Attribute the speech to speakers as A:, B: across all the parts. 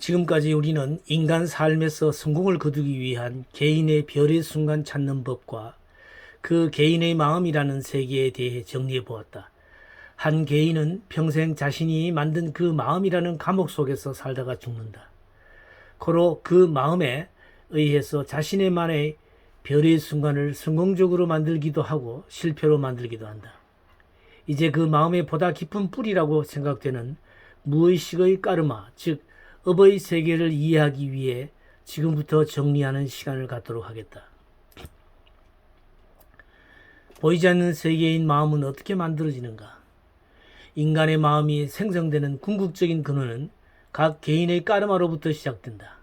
A: 지금까지 우리는 인간 삶에서 성공을 거두기 위한 개인의 별의 순간 찾는 법과 그 개인의 마음이라는 세계에 대해 정리해 보았다. 한 개인은 평생 자신이 만든 그 마음이라는 감옥 속에서 살다가 죽는다. 고로 그 마음에 의해서 자신의만의 별의 순간을 성공적으로 만들기도 하고 실패로 만들기도 한다. 이제 그 마음의 보다 깊은 뿌리라고 생각되는 무의식의 까르마, 즉 업의 세계를 이해하기 위해 지금부터 정리하는 시간을 갖도록 하겠다. 보이지 않는 세계인 마음은 어떻게 만들어지는가? 인간의 마음이 생성되는 궁극적인 근원은 각 개인의 까르마로부터 시작된다.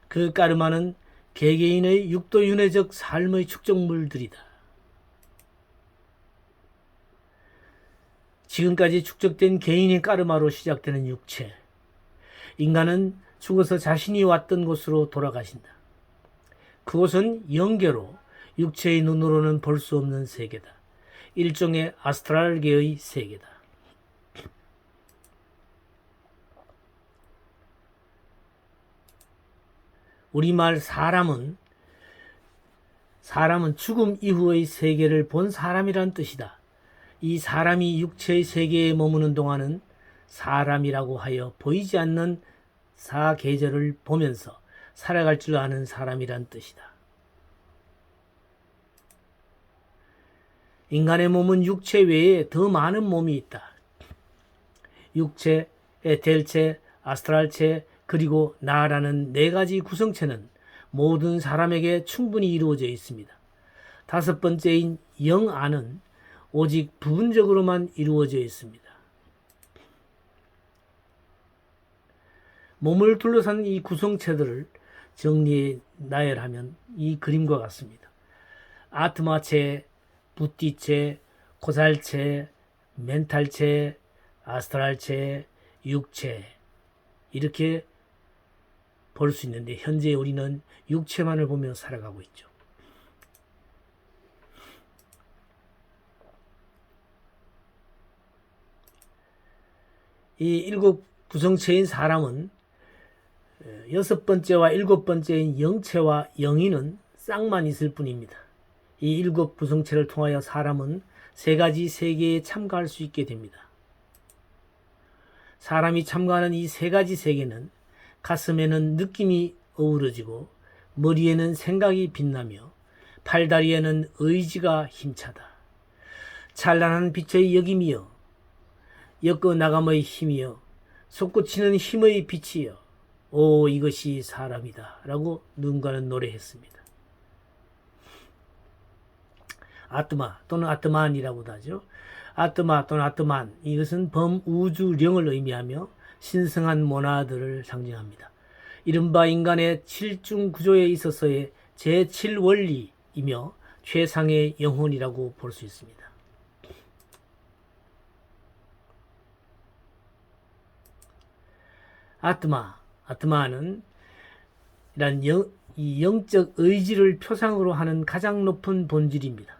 A: 그 까르마는 개개인의 육도윤회적 삶의 축적물들이다. 지금까지 축적된 개인의 까르마로 시작되는 육체. 인간은 죽어서 자신이 왔던 곳으로 돌아가신다. 그곳은 영계로 육체의 눈으로는 볼 수 없는 세계다. 일종의 아스트랄계의 세계다. 우리말 사람은 죽음 이후의 세계를 본 사람이란 뜻이다. 이 사람이 육체의 세계에 머무는 동안은 사람이라고 하여 보이지 않는 사계절을 보면서 살아갈 줄 아는 사람이란 뜻이다. 인간의 몸은 육체 외에 더 많은 몸이 있다. 육체, 에텔체, 아스트랄체, 그리고 나라는 네 가지 구성체는 모든 사람에게 충분히 이루어져 있습니다. 다섯 번째인 영안은 오직 부분적으로만 이루어져 있습니다. 몸을 둘러싼 이 구성체들을 정리해 나열하면 이 그림과 같습니다. 아트마체, 부띠체, 고살체, 멘탈체, 아스트랄체, 육체 이렇게 볼 수 있는데 현재 우리는 육체만을 보며 살아가고 있죠. 이 일곱 구성체인 사람은 여섯 번째와 일곱 번째인 영체와 영인은 쌍만 있을 뿐입니다. 이 일곱 구성체를 통하여 사람은 세 가지 세계에 참가할 수 있게 됩니다. 사람이 참가하는 이 세 가지 세계는 가슴에는 느낌이 어우러지고 머리에는 생각이 빛나며 팔다리에는 의지가 힘차다. 찬란한 빛의 여김이여 엮어나감의 힘이여 솟구치는 힘의 빛이여 오 이것이 사람이다 라고 누군가는 노래했습니다. 아트마 또는 아트만이라고도 하죠. 아트마 또는 아트만 이것은 범우주령을 의미하며 신성한 모나드를 상징합니다. 이른바 인간의 칠중 구조에 있어서의 제7원리이며 최상의 영혼이라고 볼 수 있습니다. 아트마는 이란 이 영적 의지를 표상으로 하는 가장 높은 본질입니다.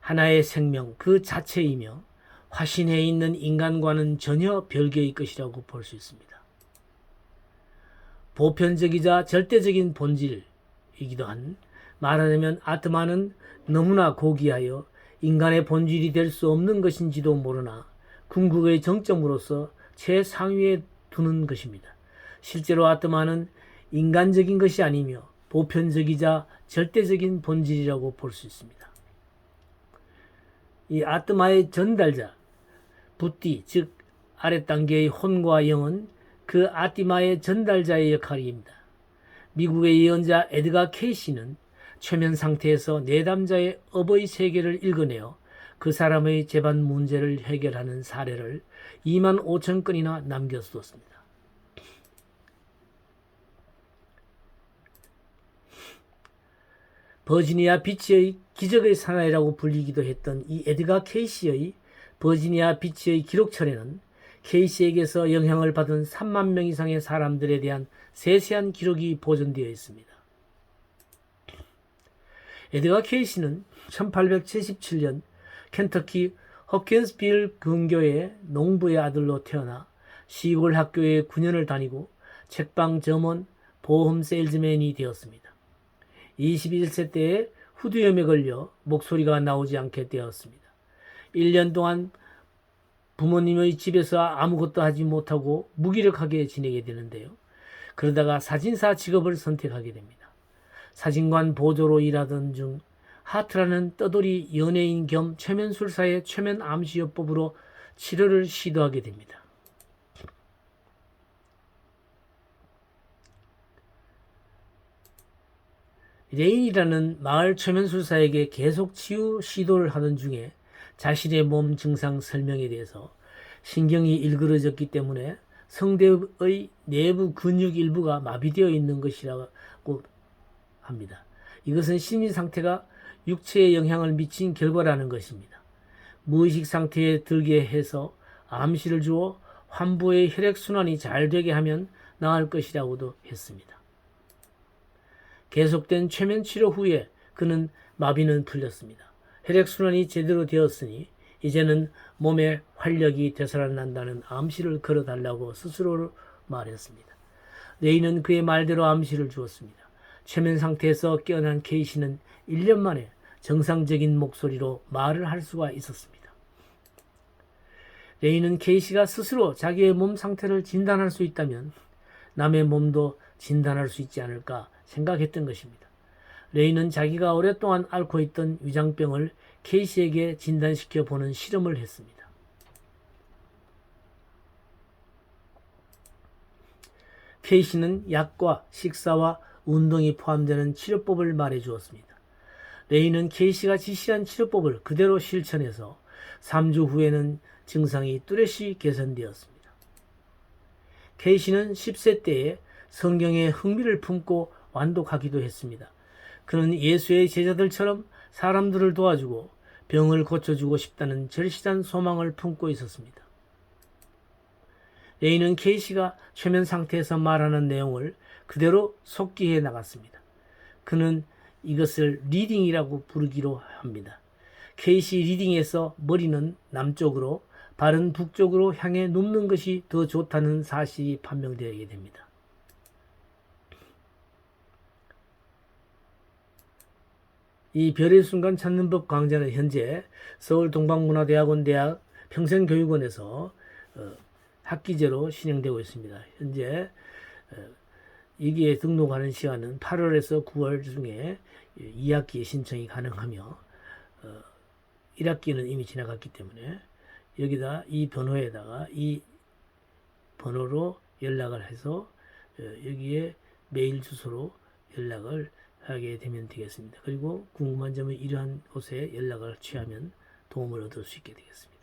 A: 하나의 생명 그 자체이며 화신에 있는 인간과는 전혀 별개의 것이라고 볼 수 있습니다. 보편적이자 절대적인 본질이기도 한 말하자면 아트마는 너무나 고귀하여 인간의 본질이 될 수 없는 것인지도 모르나 궁극의 정점으로서 최상위에 두는 것입니다. 실제로 아트마는 인간적인 것이 아니며 보편적이자 절대적인 본질이라고 볼 수 있습니다. 이 아트마의 전달자, 부띠, 즉 아랫단계의 혼과 영은 그 아티마의 전달자의 역할입니다. 미국의 예언자 에드가 케이시는 최면 상태에서 내담자의 업의 세계를 읽어내어 그 사람의 재반 문제를 해결하는 사례를 2만 5천 건이나 남겨두었습니다. 버지니아 비치의 기적의 사나이라고 불리기도 했던 이 에드가 케이시의 버지니아 비치의 기록천에는 케이시에게서 영향을 받은 3만 명 이상의 사람들에 대한 세세한 기록이 보존되어 있습니다. 에드가 케이시는 1877년 켄터키 허킨스빌 근교의 농부의 아들로 태어나 시골 학교에 9년을 다니고 책방 점원, 보험 세일즈맨이 되었습니다. 21세 때에 후두염에 걸려 목소리가 나오지 않게 되었습니다. 1년 동안 부모님의 집에서 아무것도 하지 못하고 무기력하게 지내게 되는데요. 그러다가 사진사 직업을 선택하게 됩니다. 사진관 보조로 일하던 중 하트라는 떠돌이 연예인 겸 최면술사의 최면 암시요법으로 치료를 시도하게 됩니다. 레인이라는 마을 최면술사에게 계속 치유 시도를 하던 중에 자신의 몸 증상 설명에 대해서 신경이 일그러졌기 때문에 성대의 내부 근육 일부가 마비되어 있는 것이라고 합니다. 이것은 심리 상태가 육체에 영향을 미친 결과라는 것입니다. 무의식 상태에 들게 해서 암시를 주어 환부의 혈액순환이 잘 되게 하면 나을 것이라고도 했습니다. 계속된 최면 치료 후에 그는 마비는 풀렸습니다. 혈액순환이 제대로 되었으니 이제는 몸에 활력이 되살아난다는 암시를 걸어달라고 스스로 말했습니다. 레이는 그의 말대로 암시를 주었습니다. 최면 상태에서 깨어난 케이시는 1년 만에 정상적인 목소리로 말을 할 수가 있었습니다. 레이는 케이시가 스스로 자기의 몸 상태를 진단할 수 있다면 남의 몸도 진단할 수 있지 않을까 생각했던 것입니다. 레이는 자기가 오랫동안 앓고 있던 위장병을 케이시에게 진단시켜 보는 실험을 했습니다. 케이시는 약과 식사와 운동이 포함되는 치료법을 말해 주었습니다. 레이는 케이시가 지시한 치료법을 그대로 실천해서 3주 후에는 증상이 뚜렷이 개선되었습니다. 케이시는 10세 때에 성경에 흥미를 품고 완독하기도 했습니다. 그는 예수의 제자들처럼 사람들을 도와주고 병을 고쳐주고 싶다는 절실한 소망을 품고 있었습니다. 레이는 케이시가 최면 상태에서 말하는 내용을 그대로 속기해 나갔습니다. 그는 이것을 리딩이라고 부르기로 합니다. 케이시 리딩에서 머리는 남쪽으로, 발은 북쪽으로 향해 눕는 것이 더 좋다는 사실이 판명되게 됩니다. 이 별의 순간 찾는 법 강좌는 현재 서울 동방문화대학원 대학 평생교육원에서 학기제로 진행되고 있습니다. 현재 여기에 등록하는 시간은 8월에서 9월 중에 2학기 신청이 가능하며 1학기는 이미 지나갔기 때문에 여기다 이 번호에다가 이 번호로 연락을 해서 여기에 메일 주소로 연락을 하게 되면 되겠습니다. 그리고 궁금한 점은 이러한 곳에 연락을 취하면 도움을 얻을 수 있게 되겠습니다.